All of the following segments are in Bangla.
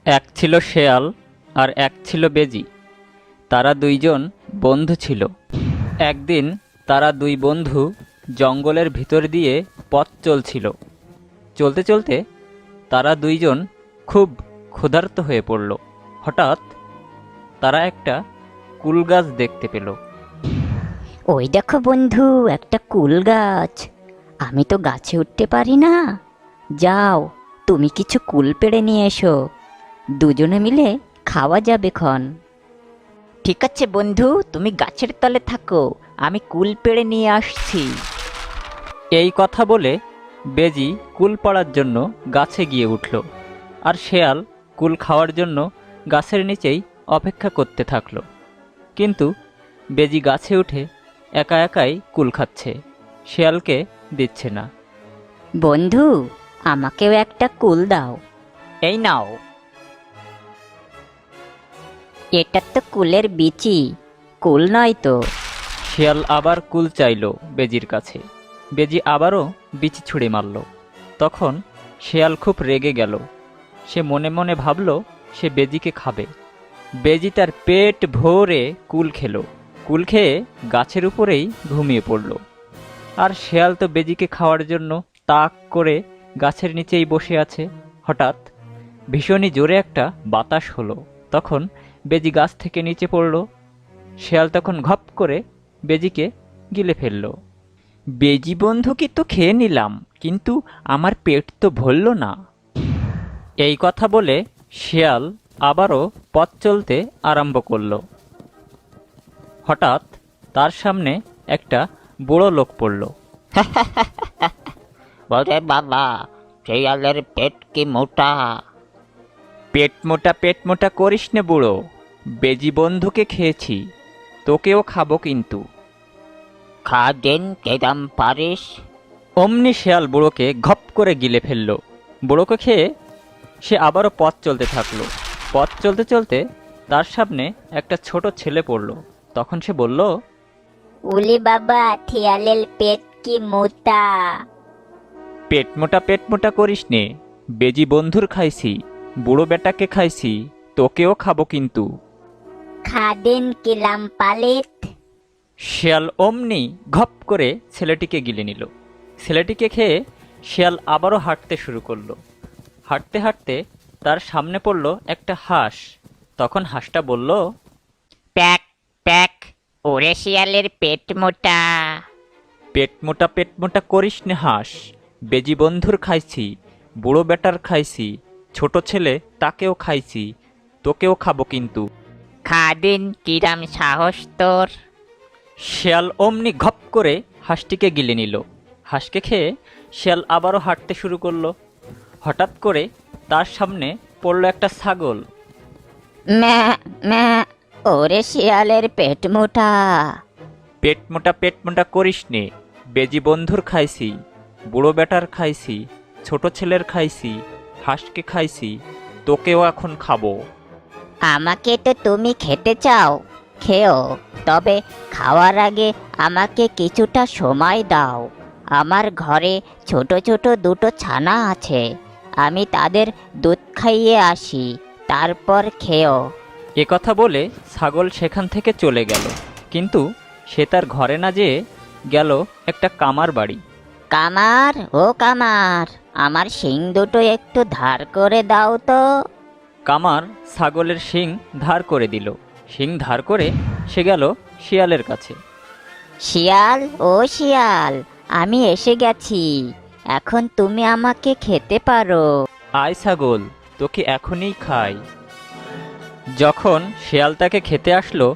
এক ছিল শেয়াল আর এক ছিল বেজি। তারা দুইজন বন্ধু ছিল। একদিন তারা দুই বন্ধু জঙ্গলের ভিতর দিয়ে পথ চলছিল। চলতে চলতে তারা দুইজন খুব ক্ষুধার্ত হয়ে পড়ল। হঠাৎ তারা একটা কুল গাছ দেখতে পেল। ওই দেখো বন্ধু, একটা কুল গাছ। আমি তো গাছে উঠতে পারি না। যাও, তুমি কিছু কুল পেড়ে নিয়ে এসো, দুজনে মিলে খাওয়া যাবে ক্ষণ। ঠিক আছে বন্ধু, তুমি গাছের তলে থাকো, আমি কুল পেড়ে নিয়ে আসছি। এই কথা বলে বেজি কুল পাড়ার জন্য গাছে গিয়ে উঠল, আর শেয়াল কুল খাওয়ার জন্য গাছের নিচেই অপেক্ষা করতে থাকল। কিন্তু বেজি গাছে উঠে একা একাই কুল খাচ্ছে, শেয়ালকে দিচ্ছে না। বন্ধু, আমাকেও একটা কুল দাও। এই নাও। এটা তো কুলের বিচি, কুল নয় তো। শিয়াল আবার কুল চাইল বেজির কাছে। বেজি আবারও বিচি ছুঁড়ে মারল। তখন শিয়াল খুব রেগে গেল। সে মনে মনে ভাবল সে বেজিকে খাবে। বেজি তার পেট ভরে কুল খেলো। কুল খেয়ে গাছের উপরেই ঘুমিয়ে পড়ল। আর শিয়াল তো বেজিকে খাওয়ার জন্য তাক করে গাছের নিচেই বসে আছে। হঠাৎ ভীষণই জোরে একটা বাতাস হলো। তখন বেজি গাছ থেকে নিচে পড়ল। শিয়াল তখন ঘপ করে বেজিকে গিলে ফেলল। বেজি বন্ধুকে তো খেয়ে নিলাম, কিন্তু আমার পেট তো ভরল না। এই কথা বলে শিয়াল আবারও পথ চলতে আরম্ভ করল। হঠাৎ তার সামনে একটা বুড়ো লোক পড়ল। বলে বাবা, শিয়ালের পেট কি মোটা? পেট মোটা করিস নে বুড়ো, বেজি বন্ধুকে খেয়েছি, তোকেও খাবো কিন্তু। খা দিন, কেরাম পারিস? অমনি শেয়াল বুড়োকে ঘপ করে গিলে ফেলল। বুড়োকে খেয়ে সে আবারও পথ চলতে থাকলো। পথ চলতে চলতে তার সামনে একটা ছোট ছেলে পড়ল। তখন সে বলল, উলি বাবা, শিয়ালের পেট কি মোটা? পেট মোটা করিস নে, বেজি বন্ধুর খাইছি, বুড়ো বেটাকে খাইছি, তোকেও খাবো কিন্তু। খাদেন কিলাম পালিত? শিয়াল অমনি ঘপ করে ছেলেটিকে গিলে নিল। ছেলেটিকে খেয়ে শিয়াল আবারও হাঁটতে শুরু করলো। হাঁটতে হাঁটতে তার সামনে পড়ল একটা হাঁস। তখন হাঁসটা বলল, প্যাক প্যাক, ওরে শিয়ালের পেট মোটা। পেট মোটা করিস নে হাঁস, বেজি বন্ধুর খাইছি, বুড়ো বেটার খাইছি, ছোট ছেলে তাকেও খাইছি, তোকেও খাবো কিন্তু। খা দিন, কিরাম সাহস তোর? শিয়াল অমনি ঘপ করে হাঁসটিকে গিলে নিল। হাঁসকে খেয়ে শিয়াল আবারও হাঁটতে শুরু করলো। হঠাৎ করে তার সামনে পড়ল একটা ছাগল। ম্যা ম্যা, ওরে শিয়ালের পেট মোটা। পেট মোটা করিস নে, বেজি বন্ধুর খাইছি, বুড়ো বেটার খাইছি, ছোট ছেলের খাইছি, হাঁসকে খাইছি, তোকেও এখন খাবো। আমাকে তো তুমি খেতে চাও, খেও, তবে খাওয়ার আগে আমাকে কিছুটা সময় দাও। আমার ঘরে ছোট ছোট দুটো ছানা আছে, আমি তাদের দুধ খাইয়ে আসি, তারপর খেও। এ কথা বলে ছাগল সেখান থেকে চলে গেল। কিন্তু সে তার ঘরে না যেয়ে গেল একটা কামার বাড়ি। কামার, ও কামার, আমার শিং দুটো একটু ধার করে দাও তো। কামার ছাগলের শিং ধার করে দিল। শিং ধার করে সে গেল শিয়ালের কাছে। শিয়াল, ও শিয়াল, আমি এসে গেছি, এখন তুমি আমাকে খেতে পারো। আয় ছাগল, তোকে এখনই খাই। যখন শিয়াল তাকে খেতে আসলো,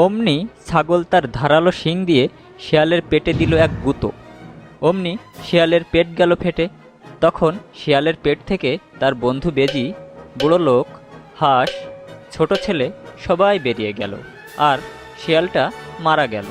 অমনি ছাগল তার ধারালো শিং দিয়ে শিয়ালের পেটে দিল এক গুঁতো। অমনি শিয়ালের পেট গেল ফেটে। তখন শিয়ালের পেট থেকে তার বন্ধু বেজি, বুড়ো লোক, হাঁস, ছোট ছেলে সবাই বেরিয়ে গেল, আর শিয়ালটা মারা গেল।